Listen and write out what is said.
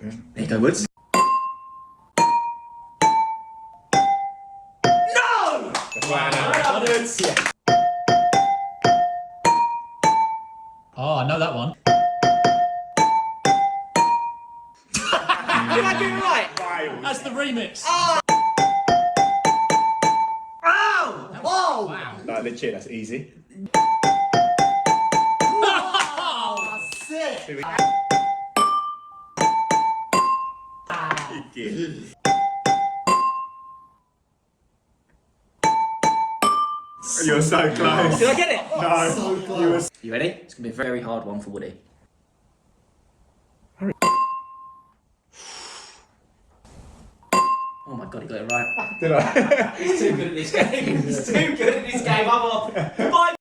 There you go, Woods. No! Wow. Woods, yeah. Oh, I know that one. Did I do it right? That's the remix. Oh! Oh! Wow. Like, legit, that's easy. Oh, Sick! You're so close. Did I get it? No, So close. you ready? It's gonna be a very hard one for Woody. Oh my god, he got it right. Did I? He's too good at this game. He's too good at this game. I'm off. Bye.